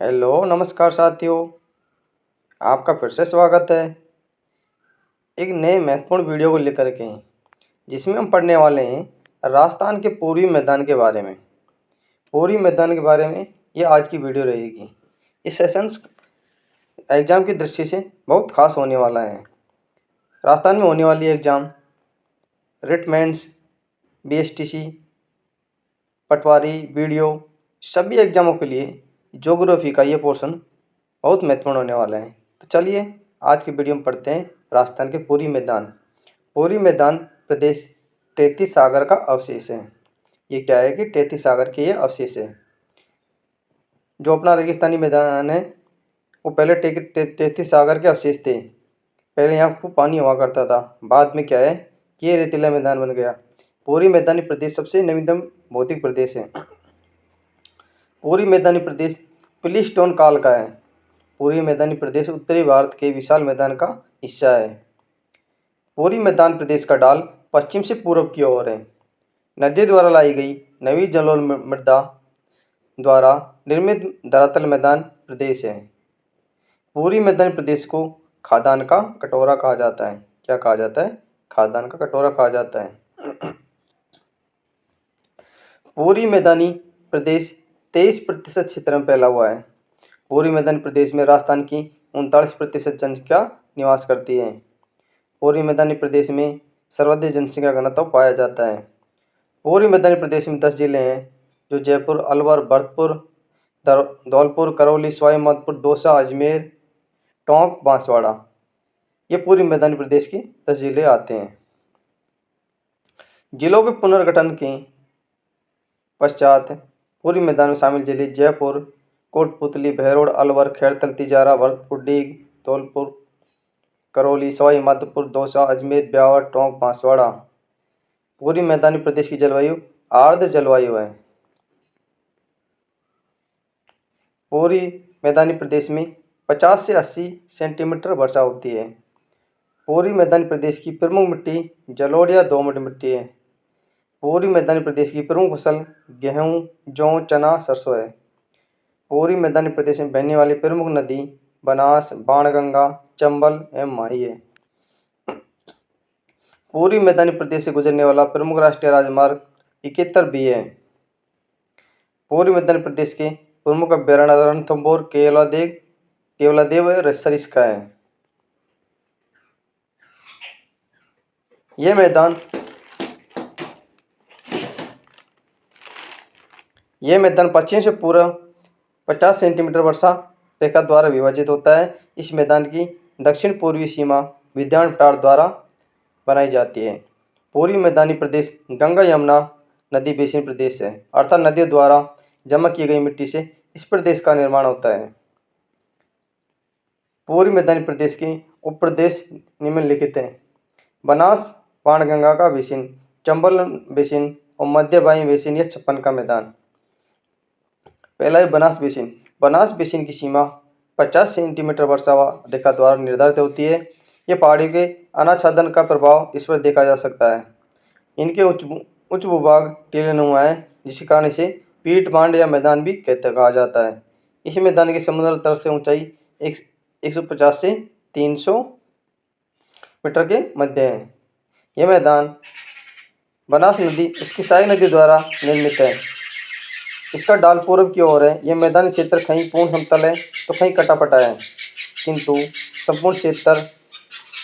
Hello, नमस्कार साथियों। आपका फिर से स्वागत है एक नए महत्वपूर्ण वीडियो को लेकर के, जिसमें हम पढ़ने वाले हैं राजस्थान के पूर्वी मैदान के बारे में। पूर्वी मैदान के बारे में ये आज की वीडियो रहेगी। इस सेशंस एग्ज़ाम की दृष्टि से बहुत खास होने वाला है। राजस्थान में होने वाली एग्ज़ाम रिट मेंस, बीएसटीसी, पटवारी, वीडियो सभी एग्ज़ामों के लिए ज्योग्राफी का ये पोर्शन बहुत महत्वपूर्ण होने वाला है। तो चलिए आज की वीडियो में पढ़ते हैं राजस्थान के पूर्वी मैदान। पूर्वी मैदान प्रदेश तैतीस सागर का अवशेष है। ये क्या है कि तैतीस सागर के ये अवशेष है। जो अपना रेगिस्तानी मैदान है वो पहले तैतीस सागर के अवशेष थे। पहले यहाँ खूब पानी हुआ करता था, बाद में क्या है कि ये रेतीला मैदान बन गया। पूर्वी मैदानी प्रदेश सबसे नवीनतम भौतिक प्रदेश है। पूर्वी मैदानी प्रदेश प्लीस्टोन काल का है। पूर्वी मैदानी प्रदेश उत्तरी भारत के विशाल मैदान का हिस्सा है। पूर्वी मैदान प्रदेश का ढाल पश्चिम से पूर्व की ओर है। नदी द्वारा लाई गई नवी जलोढ़ मृदा द्वारा निर्मित धरातल मैदान प्रदेश है। पूर्वी मैदानी प्रदेश को खादान का कटोरा कहा जाता है। क्या कहा जाता है? खादान का कटोरा कहा जाता है। पूर्वी मैदानी प्रदेश 23% क्षेत्र में फैला हुआ है। पूर्वी मैदानी प्रदेश में राजस्थान की 39% जनसंख्या निवास करती है। पूर्वी मैदानी प्रदेश में सर्वाधिक जनसंख्या घनत्व पाया जाता है। पूर्वी मैदानी प्रदेश में 10 जिले हैं, जो जयपुर, अलवर, भरतपुर, धौलपुर, करौली, सवाई माधोपुर, दौसा, अजमेर, टोंक, बांसवाड़ा। ये पूर्वी मैदानी प्रदेश के 10 जिले आते हैं। जिलों के पुनर्गठन के पश्चात पूर्वी मैदान में शामिल जिले जयपुर, कोटपुतली, भैरोड़, अलवर, खैरतल, तिजारा, भरतपुर, डीग, धौलपुर, करौली, सवाई माधोपुर, दौसा, अजमेर, ब्यावर, टोंक, बांसवाड़ा। पूर्वी मैदानी प्रदेश की जलवायु आर्द्र जलवायु है। पूर्वी मैदानी प्रदेश में 50 से 80 सेंटीमीटर वर्षा होती है। पूर्वी मैदानी प्रदेश की प्रमुख मिट्टी जलोढ़ या दोमट मिट्टी है। पूर्वी मैदानी प्रदेश की प्रमुख फसल गेहूँ, जौ, चना, सरसों है। पूर्वी मैदानी प्रदेश में बहने वाली प्रमुख नदी बनास, बाणगंगा, चंबल एवं माही है। पूर्वी मैदानी प्रदेश से गुजरने वाला प्रमुख राष्ट्रीय राजमार्ग 71 भी है। पूर्वी मैदानी प्रदेश के प्रमुख अभ्यारण्य रणथंभौर, केवलादेव और सरिस्का है। यह मैदान पश्चिम से पूर्व 50 सेंटीमीटर वर्षा रेखा द्वारा विभाजित होता है। इस मैदान की दक्षिण पूर्वी सीमा विद्यान पठार द्वारा बनाई जाती है। पूर्वी मैदानी प्रदेश गंगा यमुना नदी बेसिन प्रदेश है, अर्थात नदियों द्वारा जमा की गई मिट्टी से इस प्रदेश का निर्माण होता है। पूर्वी मैदानी प्रदेश के उपप्रदेश निम्नलिखित हैं: बनास बाणगंगा का बेसिन, चंबल बेसिन और मध्य वायु बेसिन या छप्पन का मैदान। पहला है बनास बेसिन। बनास बेसिन की सीमा 50 सेंटीमीटर वर्षा रेखा द्वारा निर्धारित होती है। ये पहाड़ियों के अनाच्छादन का प्रभाव इस पर देखा जा सकता है। इनके उच्च भूभाग टीलेनुमा है, जिसके कारण इसे पीठमांड या मैदान भी कहा जाता है। इस मैदान की समुद्र तल से ऊंचाई 150 से 300 मीटर के मध्य है। यह मैदान बनास नदी उसकी सहायक नदी द्वारा निर्मित है। इसका ढाल पूर्व की ओर है। यह मैदानी क्षेत्र कहीं पूर्ण समतल है तो कहीं कटापटा है, किंतु संपूर्ण क्षेत्र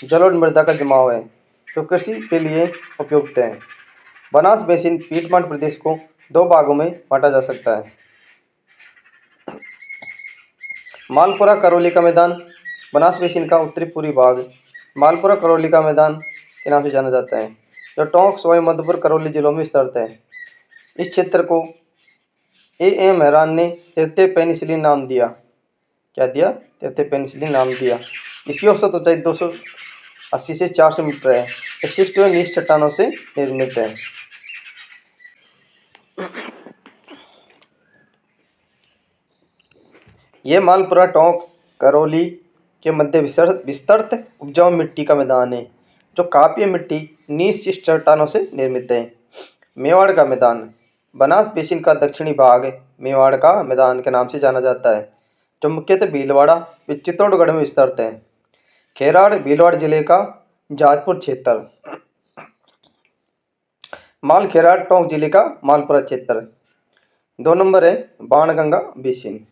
जलोढ़ मृदा का जमाव है, जो कृषि के लिए उपयुक्त है। बनास बेसिन पीठमांड प्रदेश को 2 भागों में बांटा जा सकता है। मालपुरा करौली का मैदान बनास बेसिन का उत्तरी पूर्वी भाग मालपुरा करौली का मैदान के नाम से जाना जाता है, जो टोंक, सवाई माधोपुर, करौली जिलों में विस्तृत है। इस क्षेत्र को A.M. मेहरान ने तृतीय पेनिसिलिन नाम दिया। क्या दिया? तृतीय पेनिसिलिन नाम दिया। इसकी औसत ऊंचाई 280 से 400 मीटर है। विशिष्ट व नीच चट्टानों से निर्मित है। यह मालपुरा, टोंक, करौली के मध्य विस्तृत उपजाऊ मिट्टी का मैदान है, जो काव्य मिट्टी नीच शिष्ट चट्टानों से निर्मित है। मेवाड़ का मैदान बनास बेसिन का दक्षिणी भाग मेवाड़ का मैदान के नाम से जाना जाता है। जो मुख्यतः भीलवाड़ा व चित्तौड़गढ़ में विस्तृत है। खेराड़ भीलवाड़ा जिले का जाजपुर क्षेत्र। माल खेराड़ टोंक जिले का मालपुरा क्षेत्र। 2 नंबर है बाणगंगा बेसिन।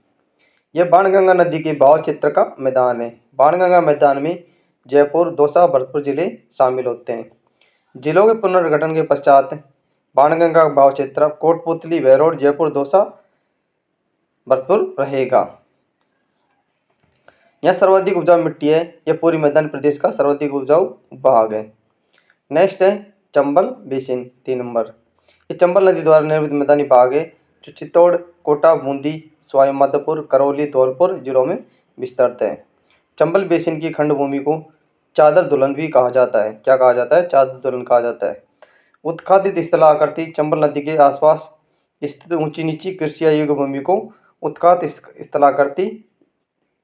यह बाणगंगा नदी के बहाव क्षेत्र का मैदान है। बाणगंगा मैदान में जयपुर, दौसा, भरतपुर जिले शामिल होते हैं। जिलों के पुनर्गठन के पश्चात बाणगंगा का बहाव क्षेत्र कोटपुतली, बहरोड, जयपुर, दौसा, भरतपुर रहेगा। यह सर्वाधिक उपजाऊ मिट्टी है। यह पूरी मैदानी प्रदेश का सर्वाधिक उपजाऊ भाग है। नेक्स्ट है चंबल बेसिन 3 नंबर। ये चंबल नदी द्वारा निर्मित मैदानी भाग है जो चित्तौड़, कोटा, बूंदी, सवाई माधोपुर, करौली, धौलपुर जिलों में विस्तृत है। चंबल बेसिन की खंड भूमि को चादर दुल्हन भी कहा जाता है। क्या कहा जाता है? चादर दुल्हन कहा जाता है। उत्खादित स्थलाकृति चंबल नदी के आसपास स्थित ऊंची नीची कृषि योग्य भूमि को उत्खात स्थलाकृति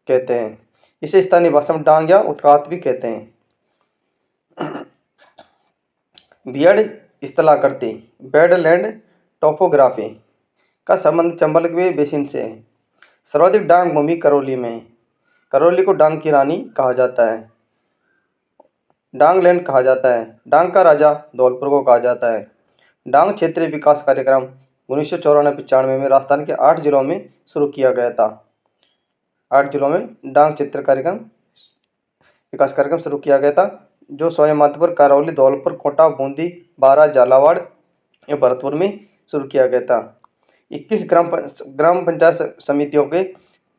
कहते हैं। इसे स्थानीय भाषा में डांग या उत्खात भी कहते हैं। बियड स्थलाकृति बेडलैंड टोपोग्राफी का संबंध चंबल के बेसिन से है। सर्वाधिक डांग भूमि करौली में। करौली को डांग की रानी कहा जाता है, डांग लैंड कहा जाता है। डांग का राजा धौलपुर को कहा जाता है। डांग क्षेत्रीय विकास कार्यक्रम 1994-95 में राजस्थान के 8 जिलों में शुरू किया गया था। 8 जिलों में डांग क्षेत्र कार्यक्रम विकास कार्यक्रम शुरू किया गया था, जो सवाई माधोपुर, करौली, धौलपुर, कोटा, बूंदी, बारां, झालावाड़ या भरतपुर में शुरू किया गया था। 21 ग्राम पंचायत समितियों के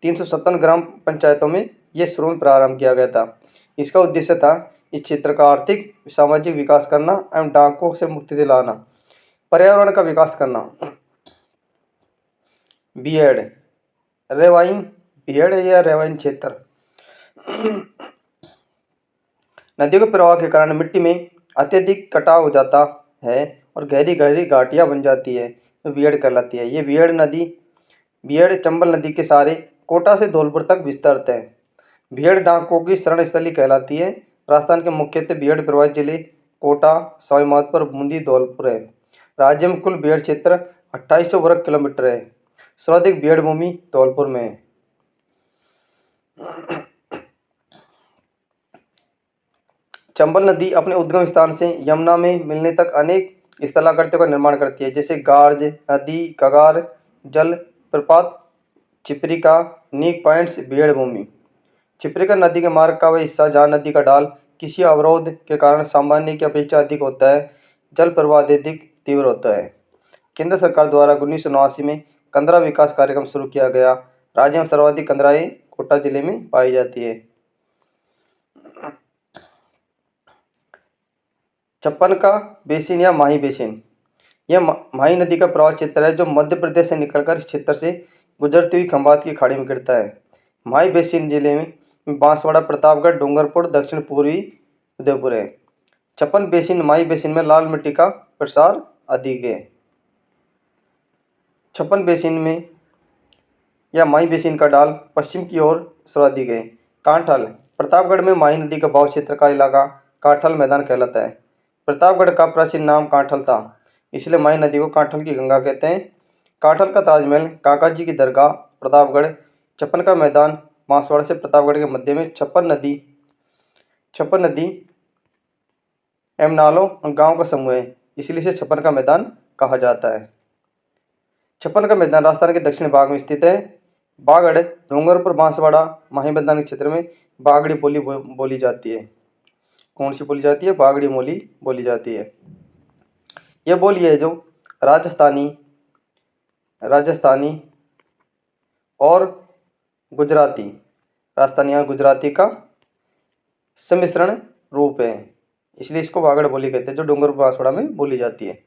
357 ग्राम पंचायतों में यह शुरू में प्रारंभ किया गया था। इसका उद्देश्य था इस क्षेत्र का आर्थिक सामाजिक विकास करना एवं डाकों से मुक्ति दिलाना, पर्यावरण का विकास करना। बियड रेवाइन, बियड या रेवाइन क्षेत्र नदियों के प्रवाह के कारण मिट्टी में अत्यधिक कटाव हो जाता है और गहरी गहरी घाटियां बन जाती है, तो बियड कहलाती है। ये बियड चंबल नदी के सारे कोटा से धौलपुर तक विस्तृत है। बियड डाकों की शरण स्थली कहलाती है। राजस्थान के मुख्यतः बियड प्रभावित जिले कोटा, सवाई माधोपुर, बूंदी, धौलपुर है। राज्य में कुल बियड क्षेत्र 2800 वर्ग किलोमीटर है। सर्वाधिक बियड भूमि धौलपुर में है। चंबल नदी अपने उद्गम स्थान से यमुना में मिलने तक अनेक स्थलाकृतियों का निर्माण करती है, जैसे गार्ज नदी, कगार जल प्रपात, चिपरिका, नीक पॉइंट्स, बियड भूमि। चिपरिका नदी के मार्ग का वह हिस्सा जहाँ नदी का ढाल किसी अवरोध के कारण सामान्य की अपेक्षा अधिक होता है, जल प्रवाह अधिक तीव्र होता है। केंद्र सरकार द्वारा 1989 में कंदरा विकास कार्यक्रम शुरू किया गया। राज्य में सर्वाधिक कंदराएं कोटा जिले में पाई जाती है। छप्पन का बेसिन या माही बेसिन, यह माही नदी का प्रवाह क्षेत्र है जो मध्य प्रदेश से निकलकर इस क्षेत्र से गुजरती हुई खंभात की खाड़ी में गिरता है। माही बेसिन जिले में बांसवाड़ा, प्रतापगढ़, डूंगरपुर, दक्षिण पूर्वी उदयपुर है। छप्पन बेसिन माही बेसिन में लाल मिट्टी का प्रसार अधिक है। छप्पन बेसिन में या माही बेसिन का ढाल पश्चिम की ओर सर्वाधिक है। कांठल प्रतापगढ़ में माही नदी का बहाव क्षेत्र का इलाका कांठल मैदान कहलाता है। प्रतापगढ़ का प्राचीन नाम कांठल था, इसलिए माही नदी को कांठल की गंगा कहते हैं। कांठल का ताजमहल, काका जी की दरगाह, प्रतापगढ़। छप्पन का मैदान बांसवाड़ा से प्रतापगढ़ के मध्य में छप्पन नदी एवं नालों और गांव का समूह है, इसलिए इसे छप्पन का मैदान कहा जाता है। छप्पन का मैदान राजस्थान के दक्षिण भाग में स्थित है। बागड़, डूंगरपुर, बांसवाड़ा, माही मैदान के क्षेत्र में बागड़ी बोली बोली जाती है। कौन सी बोली जाती है? बागड़ी बोली बोली जाती है। यह बोली है जो राजस्थानी और गुजराती का सम्मिश्रण रूप है, इसलिए इसको बागड़ बोली कहते हैं, जो डूंगरपुर बांसवाड़ा में बोली जाती है।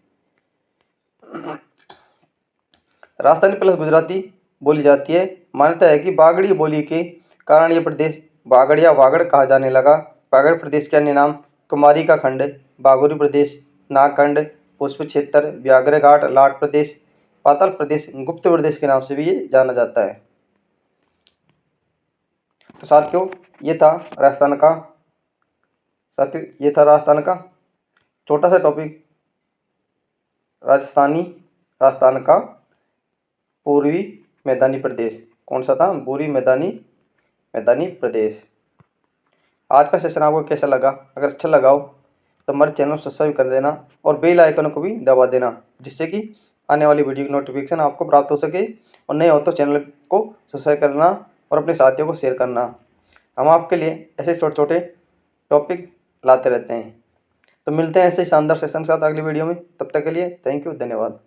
राजस्थानी प्लस गुजराती बोली जाती है। मान्यता है कि बागड़ी बोली के कारण यह प्रदेश बागड़ या वागड़ कहा जाने लगा। बागड़ प्रदेश के अन्य नाम कुमारी का खंड, बागुरी प्रदेश, नागखंड, पुष्प क्षेत्र, व्याघ्र घाट, लाट प्रदेश, पाताल प्रदेश, गुप्त प्रदेश के नाम से भी ये जाना जाता है। तो साथियों ये था राजस्थान का छोटा सा टॉपिक, राजस्थान का पूर्वी मैदानी प्रदेश। कौन सा था? पूर्वी मैदानी प्रदेश। आज का सेशन आपको कैसा लगा? अगर अच्छा लगा हो तो हमारे चैनल को सब्सक्राइब कर देना और बेल आइकन को भी दबा देना, जिससे कि आने वाली वीडियो की नोटिफिकेशन आपको प्राप्त हो सके। और नए हो तो चैनल को सब्सक्राइब करना और अपने साथियों को शेयर करना। हम आपके लिए ऐसे छोटे छोटे टॉपिक लाते रहते हैं। तो मिलते हैं ऐसे शानदार सेशन के साथ अगली वीडियो में। तब तक के लिए थैंक यू, धन्यवाद।